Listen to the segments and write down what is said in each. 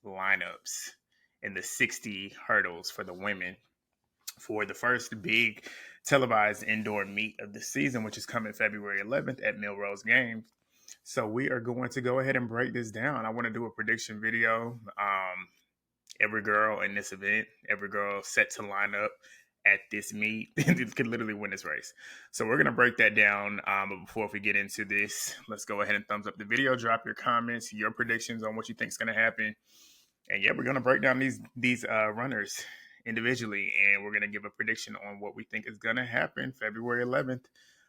lineups in the 60 hurdles for the women for the first big televised indoor meet of the season, which is coming February 11th at Millrose Games. So we are going to go ahead and break this down. I want to do a prediction video. Every girl in this event, every girl set to line up at this meet could literally win this race. So we're going to break that down. But before we get into this, let's go ahead and thumbs up the video, drop your comments, your predictions on what you think is going to happen. And yeah, we're going to break down these runners individually, and we're going to give a prediction on what we think is going to happen February 11th.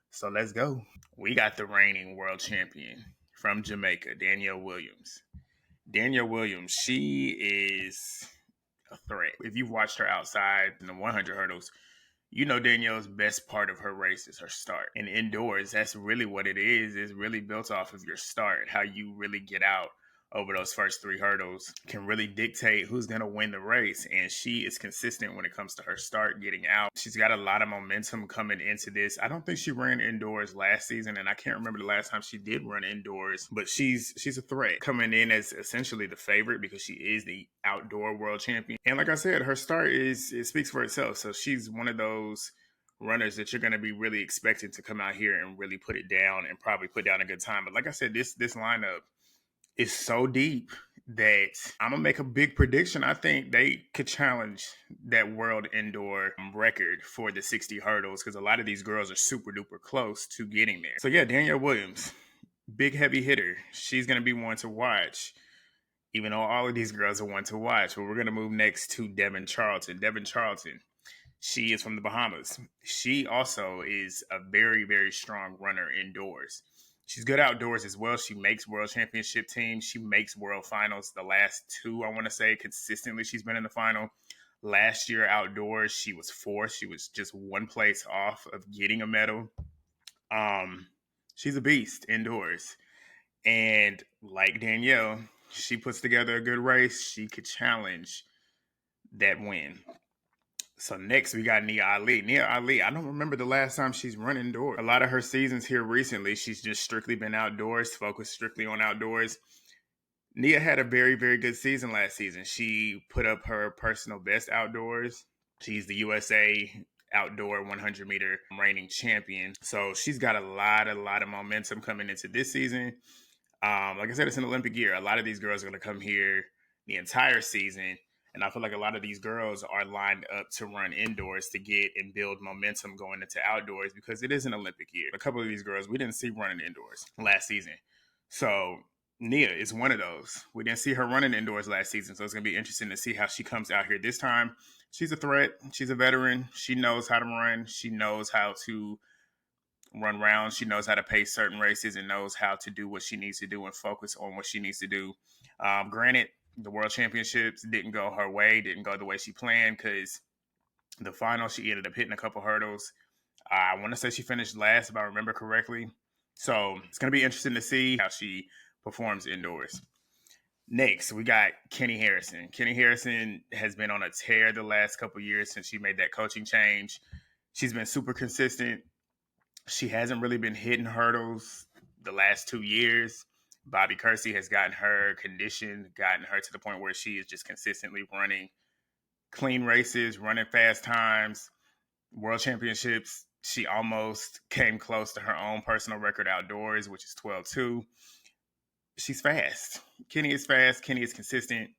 So let's go. We got the reigning world champion from Jamaica, Danielle Williams. Danielle Williams, she is a threat. If you've watched her outside in the 100 hurdles, you know Danielle's best part of her race is her start. And indoors, that's really what it is. It's really built off of your start, how you really get out over those first 3 hurdles can really dictate who's going to win the race. And she is consistent when it comes to her start, getting out. She's got a lot of momentum coming into this. I don't think she ran indoors last season, and I can't remember the last time she did run indoors, but she's a threat coming in as essentially the favorite because she is the outdoor world champion. And like I said, her start it speaks for itself. So she's one of those runners that you're going to be really expecting to come out here and really put it down and probably put down a good time. But like I said, this lineup is so deep that I'm going to make a big prediction. I think they could challenge that world indoor record for the 60 hurdles because a lot of these girls are super duper close to getting there. So yeah, Danielle Williams, big heavy hitter. She's going to be one to watch, even though all of these girls are one to watch. But we're going to move next to Devin Charlton. Devin Charlton, she is from the Bahamas. She also is a very, very strong runner indoors. She's good outdoors as well. She makes world championship teams. She makes world finals. The last 2, I want to say, consistently she's been in the final. Last year outdoors, she was 4th. She was just 1 place off of getting a medal. She's a beast indoors. And like Danielle, she puts together a good race. She could challenge that win. So next we got Nia Ali. Nia Ali, I don't remember the last time she's run indoors. A lot of her seasons here recently, she's just strictly been outdoors, focused strictly on outdoors. Nia had a very, very good season last season. She put up her personal best outdoors. She's the USA outdoor 100 meter reigning champion. So she's got a lot of momentum coming into this season. Like I said, it's an Olympic year. A lot of these girls are going to come here the entire season. And I feel like a lot of these girls are lined up to run indoors to get and build momentum going into outdoors because it is an Olympic year. A couple of these girls we didn't see running indoors last season. So Nia is one of those. We didn't see her running indoors last season. So it's going to be interesting to see how she comes out here this time. She's a threat. She's a veteran. She knows how to run. She knows how to run rounds. She knows how to pace certain races and knows how to do what she needs to do and focus on what she needs to do. Granted, the World Championships didn't go her way, didn't go the way she planned because the final, she ended up hitting a couple hurdles. I want to say she finished last, if I remember correctly. So it's going to be interesting to see how she performs indoors. Next, we got Keni Harrison. Keni Harrison has been on a tear the last couple years since she made that coaching change. She's been super consistent. She hasn't really been hitting hurdles the last 2 years. Bobby Kersey has gotten her conditioned, gotten her to the point where she is just consistently running clean races, running fast times. World Championships, she almost came close to her own personal record outdoors, which is 12.2. She's fast. Keni is fast. Keni is consistent.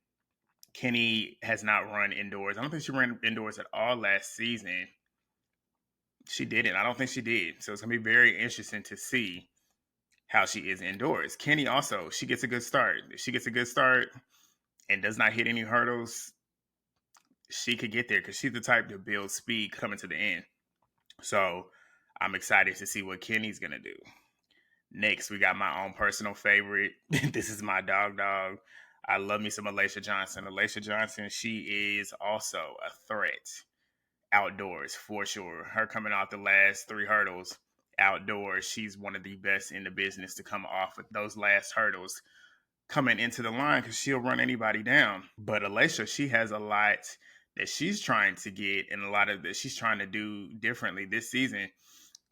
Keni has not run indoors. I don't think she ran indoors at all last season. She didn't. I don't think she did. So it's going to be very interesting to see how she is indoors. Keni also, she gets a good start. If she gets a good start and does not hit any hurdles, she could get there because she's the type to build speed coming to the end. So I'm excited to see what Keni's going to do. Next, we got my own personal favorite. This is my dog. I love me some Alaysha Johnson. Alaysha Johnson, she is also a threat outdoors for sure. Her coming off the last 3 hurdles outdoors, she's one of the best in the business to come off of those last hurdles coming into the line because she'll run anybody down. But Alaysha, she has a lot that she's trying to get and a lot of that she's trying to do differently this season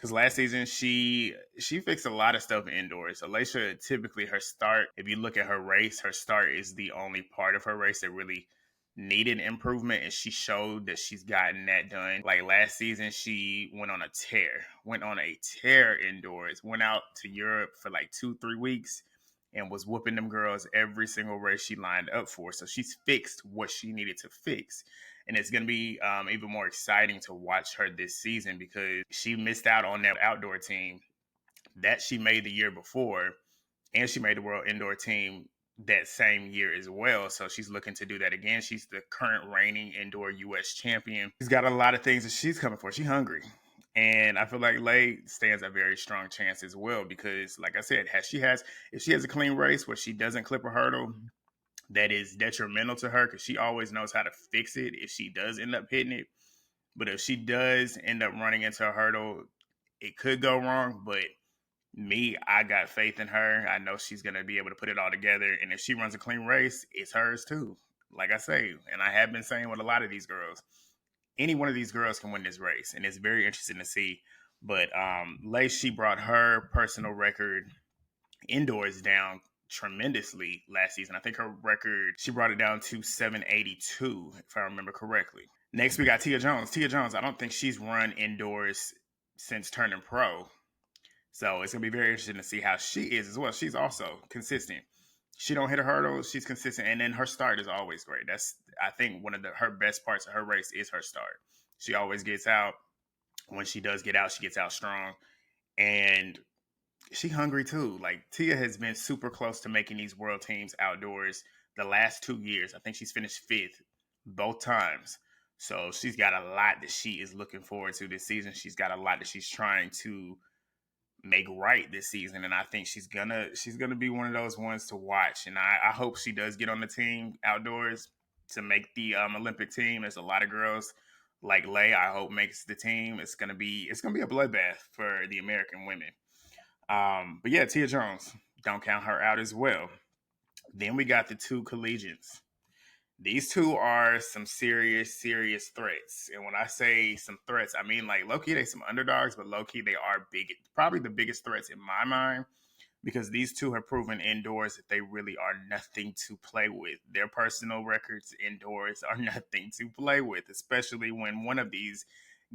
Because last season she fixed a lot of stuff indoors. Alaysha, typically her start, if you look at her race, her start is the only part of her race that really needed improvement, and she showed that she's gotten that done. Like last season, she went on a tear indoors, went out to Europe for like 2-3 weeks and was whooping them girls every single race she lined up for. So she's fixed what she needed to fix. And it's going to be even more exciting to watch her this season because she missed out on that outdoor team that she made the year before, and she made the world indoor team that same year as well. So she's looking to do that again. She's the current reigning indoor U.S. champion. She's got a lot of things that she's coming for. She's hungry. And I feel like Lay stands a very strong chance as well because, like I said, if she has a clean race where she doesn't clip a hurdle, that is detrimental to her because she always knows how to fix it if she does end up hitting it. But if she does end up running into a hurdle, it could go wrong. But I got faith in her. I know she's going to be able to put it all together. And if she runs a clean race, it's hers too. Like I say, and I have been saying with a lot of these girls, any one of these girls can win this race. And it's very interesting to see. But Lay, she brought her personal record indoors down tremendously last season. I think her record, she brought it down to 782, if I remember correctly. Next, we got Tia Jones. Tia Jones, I don't think she's run indoors since turning pro. So it's going to be very interesting to see how she is as well. She's also consistent. She don't hit a hurdle. She's consistent. And then her start is always great. That's, I think, one of her best parts of her race is her start. She always gets out. When she does get out, she gets out strong. And she hungry too. Like Tia has been super close to making these world teams outdoors the last 2 years. I think she's finished 5th both times. So she's got a lot that she is looking forward to this season. She's got a lot that she's trying to make right this season, and I think she's gonna be one of those ones to watch. And I hope she does get on the team outdoors to make the Olympic team. There's a lot of girls like Lay, I hope makes the team. It's gonna be a bloodbath for the American women. But yeah, Tia Jones, don't count her out as well. Then we got the 2 collegiates. These 2 are some serious threats. And when I say some threats, I mean like low-key, they some underdogs, but low-key, they are big, probably the biggest threats in my mind, because these 2 have proven indoors that they really are nothing to play with. Their personal records indoors are nothing to play with, especially when one of these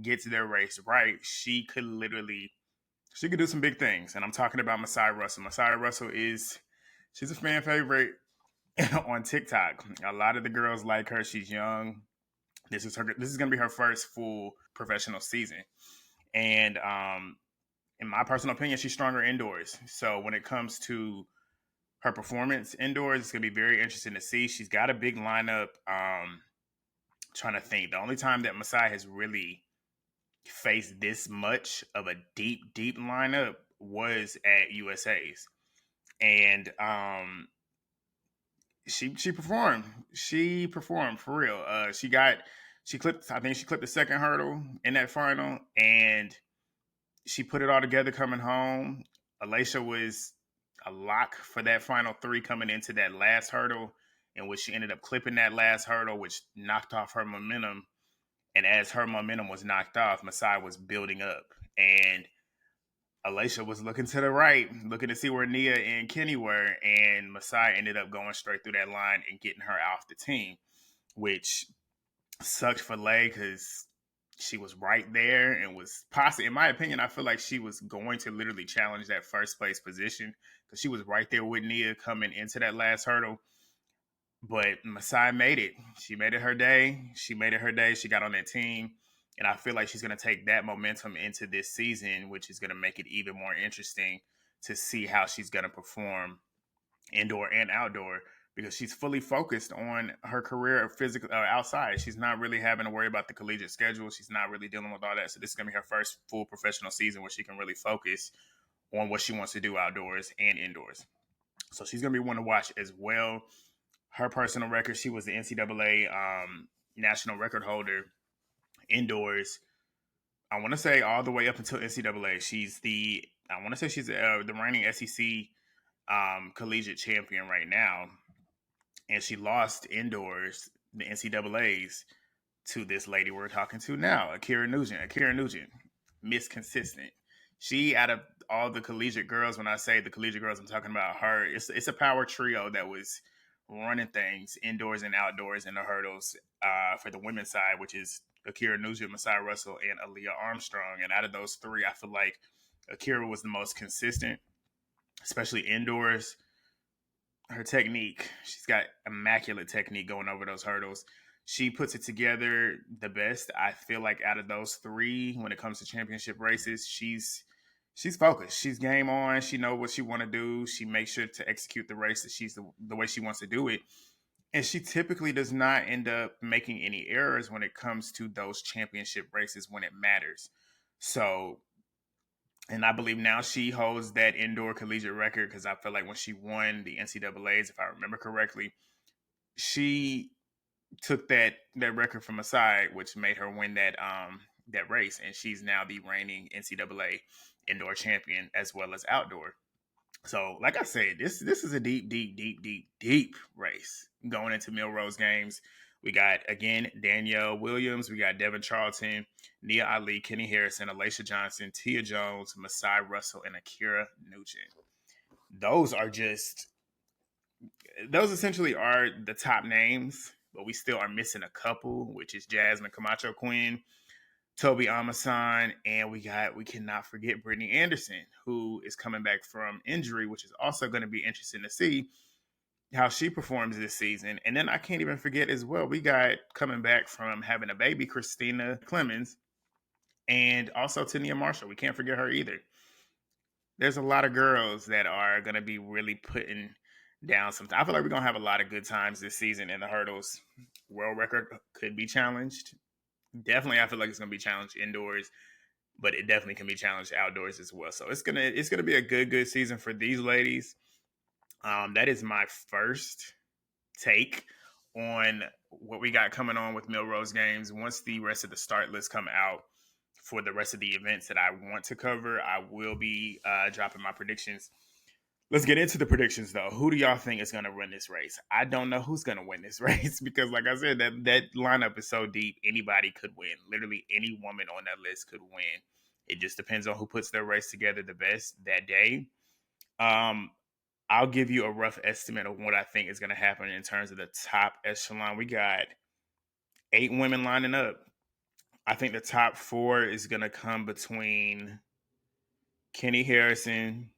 gets their race right. She could do some big things. And I'm talking about Masai Russell. Masai Russell she's a fan favorite on TikTok. A lot of the girls like her. She's young. This is going to be her first full professional season. And in my personal opinion, she's stronger indoors. So when it comes to her performance indoors, it's going to be very interesting to see. She's got a big lineup. Trying to think. The only time that Masai has really faced this much of a deep lineup was at USA's. And she performed. She performed for real. She clipped the second hurdle in that final, and she put it all together coming home. Alaysha was a lock for that final 3 coming into that last hurdle, in which she ended up clipping that last hurdle, which knocked off her momentum. And as her momentum was knocked off, Masai was building up. And Alaysha was looking to the right, looking to see where Nia and Keni were, and Masai ended up going straight through that line and getting her off the team, which sucked for Lay because she was right there and was possibly, in my opinion, I feel like she was going to literally challenge that first place position because she was right there with Nia coming into that last hurdle. But Masai made it. She made it her day. She got on that team. And I feel like she's going to take that momentum into this season, which is going to make it even more interesting to see how she's going to perform indoor and outdoor, because she's fully focused on her career physically outside. She's not really having to worry about the collegiate schedule. She's not really dealing with all that. So this is going to be her first full professional season where she can really focus on what she wants to do outdoors and indoors. So she's going to be one to watch as well. Her personal record, she was the NCAA national record holder indoors. I want to say all the way up until NCAA. She's the reigning SEC collegiate champion right now. And she lost indoors, the NCAAs, to this lady we're talking to now, Akira Nugent. Akira Nugent, Miss Consistent. She, out of all the collegiate girls, when I say the collegiate girls, I'm talking about her. It's a power trio that was running things indoors and outdoors in the hurdles for the women's side, which is Ackera Nugent, Masai Russell, and Aaliyah Armstrong. And out of those three, I feel like Akira was the most consistent, especially indoors. Her technique, she's got immaculate technique going over those hurdles. She puts it together the best. I feel like out of those three, when it comes to championship races, she's focused. She's game on. She knows what she want to do. She makes sure to execute the race that she's the way she wants to do it. And she typically does not end up making any errors when it comes to those championship races when it matters. So, and I believe now she holds that indoor collegiate record because I feel like when she won the NCAAs, if I remember correctly, she took that record from Masai, which made her win that race, and she's now the reigning NCAA indoor champion as well as outdoor. So, like I said, this is a deep race going into Millrose Games. We got, again, Danielle Williams. We got Devin Charlton, Nia Ali, Keni Harrison, Alaysha Johnson, Tia Jones, Masai Russell, and Akira Nugent. Those essentially are the top names, but we still are missing a couple, which is Jasmine Camacho Quinn, Toby Amasan, and we cannot forget Brittany Anderson, who is coming back from injury, which is also going to be interesting to see how she performs this season. And then I can't even forget as well, we got coming back from having a baby, Christina Clemens, and also Tania Marshall. We can't forget her either. There's a lot of girls that are going to be really putting down some. I feel like we're going to have a lot of good times this season in the hurdles. World record could be challenged. Definitely, I feel like it's going to be challenged indoors, but it definitely can be challenged outdoors as well. So it's gonna be a good season for these ladies. That is my first take on what we got coming on with Millrose Games. Once the rest of the start list come out for the rest of the events that I want to cover, I will be dropping my predictions. Let's get into the predictions, though. Who do y'all think is going to run this race? I don't know who's going to win this race because, like I said, that lineup is so deep. Anybody could win. Literally any woman on that list could win. It just depends on who puts their race together the best that day. I'll give you a rough estimate of what I think is going to happen in terms of the top echelon. We got 8 women lining up. I think the top 4 is going to come between Keni Harrison,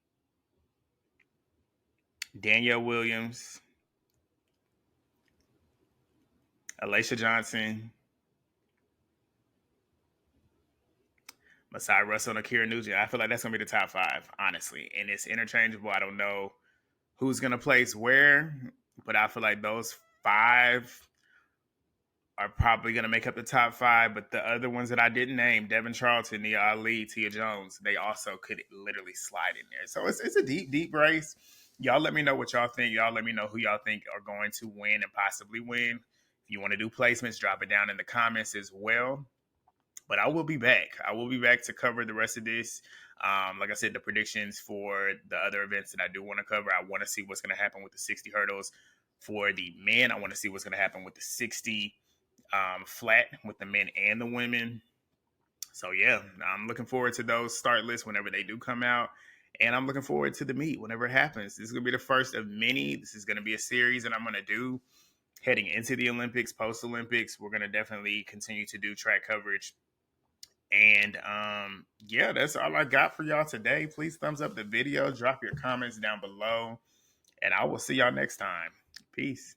Danielle Williams, Alaysha Johnson, Masai Russell, and Akira Nugent. I feel like that's going to be the top 5, honestly. And it's interchangeable. I don't know who's going to place where, but I feel like those 5 are probably going to make up the top 5. But the other ones that I didn't name, Devin Charlton, Nia Ali, Tia Jones, they also could literally slide in there. So it's a deep race. Y'all let me know what y'all think. Y'all let me know who y'all think are going to win and possibly win. If you want to do placements, drop it down in the comments as well. But I will be back. I will be back to cover the rest of this. Like I said, the predictions for the other events that I do want to cover. I want to see what's going to happen with the 60 hurdles for the men. I want to see what's going to happen with the 60 flat with the men and the women. So, yeah, I'm looking forward to those start lists whenever they do come out. And I'm looking forward to the meet whenever it happens. This is going to be the first of many. This is going to be a series that I'm going to do heading into the Olympics, post-Olympics. We're going to definitely continue to do track coverage. And yeah, that's all I got for y'all today. Please thumbs up the video, drop your comments down below, and I will see y'all next time. Peace.